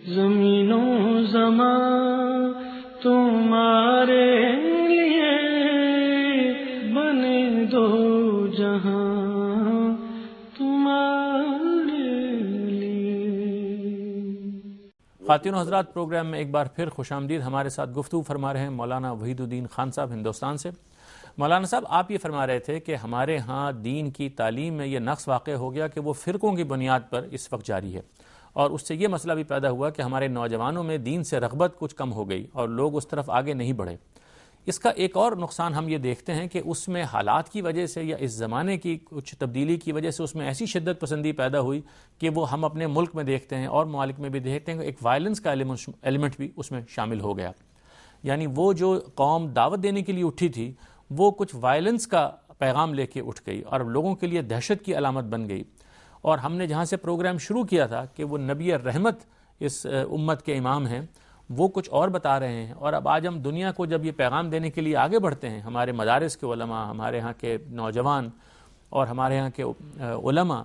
زمین و زمان تمہارے لیے بنے دو جہاں تمہارے لیے۔ خواتین و حضرات، پروگرام میں ایک بار پھر خوش آمدید۔ ہمارے ساتھ گفتگو فرما رہے ہیں مولانا وحید الدین خان صاحب ہندوستان سے۔ مولانا صاحب، آپ یہ فرما رہے تھے کہ ہمارے ہاں دین کی تعلیم میں یہ نقص واقع ہو گیا کہ وہ فرقوں کی بنیاد پر اس وقت جاری ہے، اور اس سے یہ مسئلہ بھی پیدا ہوا کہ ہمارے نوجوانوں میں دین سے رغبت کچھ کم ہو گئی اور لوگ اس طرف آگے نہیں بڑھے۔ اس کا ایک اور نقصان ہم یہ دیکھتے ہیں کہ اس میں حالات کی وجہ سے یا اس زمانے کی کچھ تبدیلی کی وجہ سے اس میں ایسی شدت پسندی پیدا ہوئی کہ وہ ہم اپنے ملک میں دیکھتے ہیں اور ممالک میں بھی دیکھتے ہیں کہ ایک وائلنس کا ایلیمنٹ بھی اس میں شامل ہو گیا۔ یعنی وہ جو قوم دعوت دینے کے لیے اٹھی تھی وہ کچھ وائلنس کا پیغام لے کے اٹھ گئی اور لوگوں کے لیے دہشت کی علامت بن گئی۔ اور ہم نے جہاں سے پروگرام شروع کیا تھا کہ وہ نبی رحمت اس امت کے امام ہیں، وہ کچھ اور بتا رہے ہیں، اور اب آج ہم دنیا کو جب یہ پیغام دینے کے لیے آگے بڑھتے ہیں، ہمارے مدارس کے علماء، ہمارے ہاں کے نوجوان اور ہمارے ہاں کے علماء،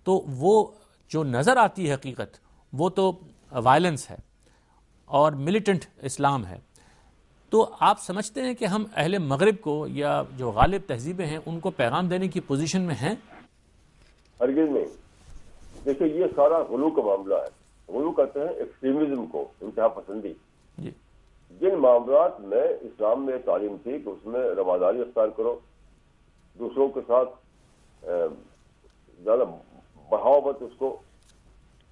تو وہ جو نظر آتی ہے حقیقت وہ تو وائلنس ہے اور ملیٹنٹ اسلام ہے۔ تو آپ سمجھتے ہیں کہ ہم اہل مغرب کو یا جو غالب تہذیبیں ہیں ان کو پیغام دینے کی پوزیشن میں ہیں؟ ہرگز نہیں۔ دیکھیں، یہ سارا غلو کا معاملہ ہے۔ غلو کہتے ہیں ایکسٹریمزم کو، انتہا پسندی۔ جی، جن معاملات میں اسلام میں تعلیم تھی کہ اس میں رواداری اختیار کرو، دوسروں کے ساتھ زیادہ بڑھاؤ مت اس کو،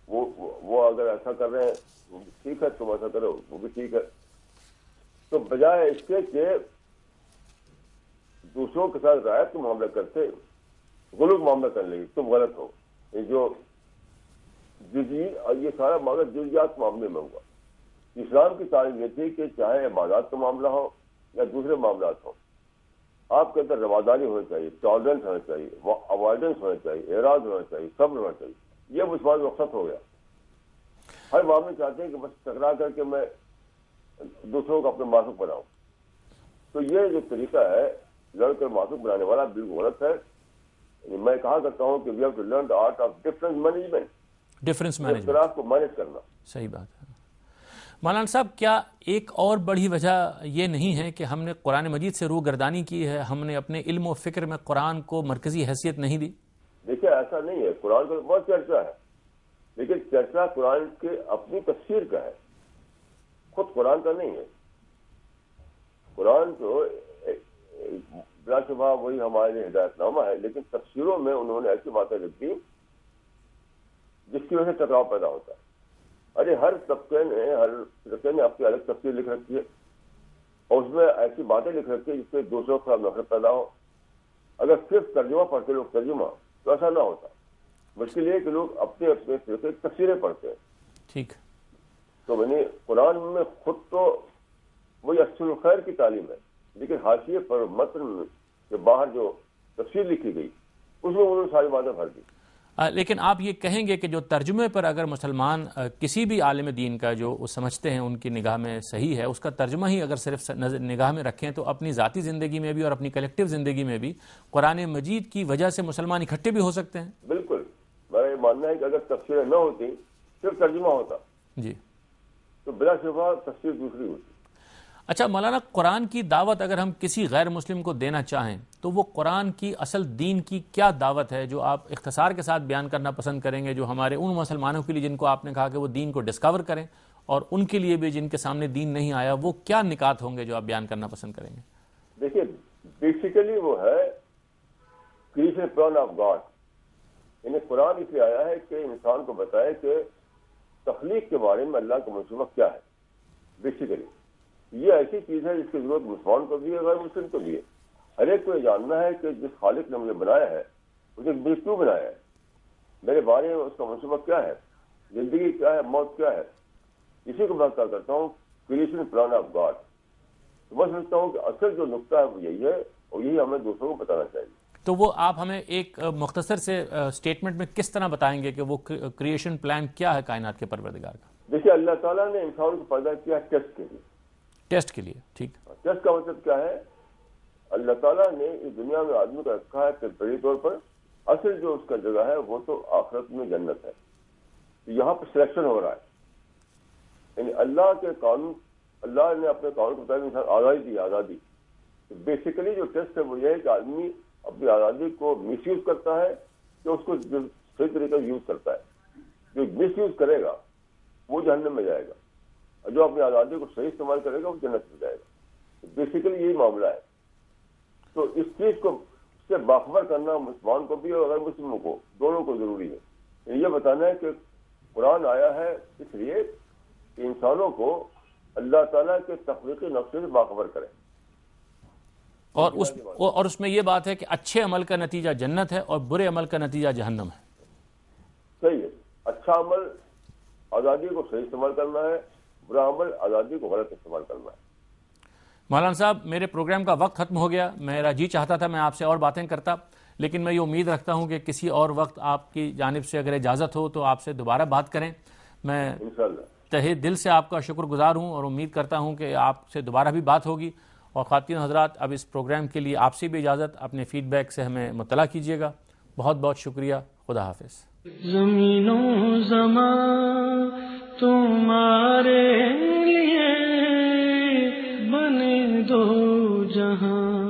وہ اگر ایسا کر رہے ہیں وہ بھی ٹھیک ہے، تم ایسا کرو وہ بھی ٹھیک ہے، تو بجائے اس کے کہ دوسروں کے ساتھ رعایت کا معاملہ کرتے غلط معاملہ کرنے لگے، تم غلط ہو۔ یہ جو یہ سارا معاملہ جزیات معاملے میں ہوا۔ اسلام کی تعلیم یہ تھی کہ چاہے عبادات کا معاملہ ہو یا دوسرے معاملات ہوں، آپ کے اندر رواداری ہونی چاہیے، ٹالرنس ہونا چاہیے، اوائڈنس ہونا چاہیے، اعراض ہونا چاہیے، صبر ہونا چاہیے۔ یہ مسلمان رخصت ہو گیا۔ ہر معاملے چاہتے ہیں کہ بس ٹکرا کر کے میں دوسروں کو اپنے معصوم بناؤں۔ تو یہ جو طریقہ ہے لڑ کر معصوم بنانے والا بالکل غلط ہے۔ میں کہا کرتا ہوں کہ we have to learn the art of difference management, اختلاف کو مینج کرنا۔ صحیح بات ہے۔ مولانا صاحب، کیا ایک اور بڑی وجہ یہ نہیں ہے کہ ہم نے قرآن مجید سے روگردانی کی ہے، ہم نے اپنے علم و فکر میں قرآن کو مرکزی حیثیت نہیں دی؟ دیکھیے، ایسا نہیں ہے۔ قرآن کا بہت چرچا ہے، لیکن چرچا قرآن کے اپنی تفسیر کا ہے، خود قرآن کا نہیں ہے۔ قرآن تو بلا شبہ وہی ہمارے لیے ہدایت نامہ ہے، لیکن تفسیروں میں انہوں نے ایسی باتیں لکھی جس کی وجہ سے ٹکراؤ پیدا ہوتا ہے۔ ارے ہر طبقے نے اپنی الگ تفسیر لکھ رکھی ہے، اور اس میں ایسی باتیں لکھ رکھی ہے جس سے دوسروں کا نفرت پیدا ہو۔ اگر صرف ترجمہ پڑھتے لوگ ترجمہ تو ایسا نہ ہوتا۔ مشکل یہ کہ لوگ اپنے اپنے فرقے کی تفسیریں پڑھتے ہیں۔ ٹھیک۔ تو میں نے قرآن میں خود تو وہی اصل خیر کی تعلیم ہے، لیکن حاشیے پر متن کے باہر جو تفسیر لکھی گئی اس میں انہوں نے ساری باتیں بھر دی۔ لیکن آپ یہ کہیں گے کہ جو ترجمے پر اگر مسلمان کسی بھی عالم دین کا جو وہ سمجھتے ہیں ان کی نگاہ میں صحیح ہے، اس کا ترجمہ ہی اگر صرف نگاہ میں رکھیں تو اپنی ذاتی زندگی میں بھی اور اپنی کلیکٹیو زندگی میں بھی قرآن مجید کی وجہ سے مسلمان اکٹھے بھی ہو سکتے ہیں؟ بالکل، میرا یہ ماننا ہے کہ اگر تفسیریں نہ ہوتی، صرف ترجمہ ہوتا، جی، تو بلا شبہ تفسیر دوسری ہوتی۔ اچھا مولانا، قرآن کی دعوت اگر ہم کسی غیر مسلم کو دینا چاہیں تو وہ قرآن کی اصل دین کی کیا دعوت ہے جو آپ اختصار کے ساتھ بیان کرنا پسند کریں گے، جو ہمارے ان مسلمانوں کے لیے جن کو آپ نے کہا کہ وہ دین کو ڈسکور کریں، اور ان کے لیے بھی جن کے سامنے دین نہیں آیا، وہ کیا نکات ہوں گے جو آپ بیان کرنا پسند کریں گے؟ دیکھیے، بیسیکلی وہ ہے کریشن پلان آف گاڈ۔ یعنی قرآن اس لیے آیا ہے کہ انسان کو بتائے کہ تخلیق کے بارے میں اللہ کا منصوبہ کیا ہے۔ بیسیکلی یہ ایسی چیز ہے جس کی ضرورت مسلمان کو بھی ہے، غیر مسلم کو بھی ہے۔ ہر ایک کو یہ جاننا ہے کہ جس خالق نے مجھے بنایا ہے مجھے کیوں بنایا ہے، میرے بارے میں اس کا منصوبہ کیا ہے، زندگی کیا ہے، موت کیا ہے۔ اسی کو میں کہا کرتا ہوں کریشن پلان آف گاڈ۔ میں سمجھتا ہوں کہ اصل جو نقطہ ہے وہ یہی ہے، اور یہی ہمیں دوسروں کو بتانا چاہیے۔ تو وہ آپ ہمیں ایک مختصر سے اسٹیٹمنٹ میں کس طرح بتائیں گے کہ وہ کریشن پلان کیا ہے کائنات کے پروردگار کا؟ دیکھیے، اللہ تعالیٰ نے انسان کو پیدا کیا ٹیسٹ کے لیے۔ ٹیسٹ کے لیے، ٹھیک۔ ٹیسٹ کا مطلب کیا ہے؟ اللہ تعالیٰ نے اس دنیا میں آدمی کو رکھا ہے ٹیمپریری طور پر، اصل جو اس کا جگہ ہے وہ تو آخرت میں جنت ہے۔ تو یہاں پہ سلیکشن ہو رہا ہے اللہ کے قانون، اللہ نے اپنے قانون کے مطابق انسان آزادی دی، آزادی. بیسیکلی جو ٹیسٹ ہے وہ یہ ہے کہ آدمی اپنی آزادی کو مس یوز کرتا ہے کہ اس کو صحیح طریقے سے یوز کرتا ہے. جو مس یوز کرے گا وہ جہنم میں جائے گا، اور جو اپنی آزادی کو صحیح استعمال کرے گا وہ جنت میں جائے گا. بیسیکلی یہی معاملہ ہے. تو اس چیز کو سے باخبر کرنا مسلمان کو بھی اور غیر مسلموں کو دونوں کو ضروری ہے. یہ بتانا ہے کہ قرآن آیا ہے اس لیے کہ انسانوں کو اللہ تعالیٰ کے تخلیقی نقشے سے باخبر کرے. اور اس میں یہ بات ہے کہ اچھے عمل کا نتیجہ جنت ہے اور برے عمل کا نتیجہ جہنم ہے. صحیح ہے. اچھا عمل آزادی کو صحیح استعمال کرنا ہے، برا عمل آزادی کو غلط استعمال کرنا ہے. مولانا صاحب، میرے پروگرام کا وقت ختم ہو گیا. میرا جی چاہتا تھا میں آپ سے اور باتیں کرتا، لیکن میں یہ امید رکھتا ہوں کہ کسی اور وقت آپ کی جانب سے اگر اجازت ہو تو آپ سے دوبارہ بات کریں. میں انشاءاللہ تہہ دل سے آپ کا شکر گزار ہوں اور امید کرتا ہوں کہ آپ سے دوبارہ بھی بات ہوگی. اور خواتین حضرات، اب اس پروگرام کے لیے آپ سے بھی اجازت، اپنے فیڈ بیک سے ہمیں مطلع کیجیے گا. بہت بہت شکریہ. خدا حافظ. زمین و زمان تمہارے لیے بنے دو جہاں.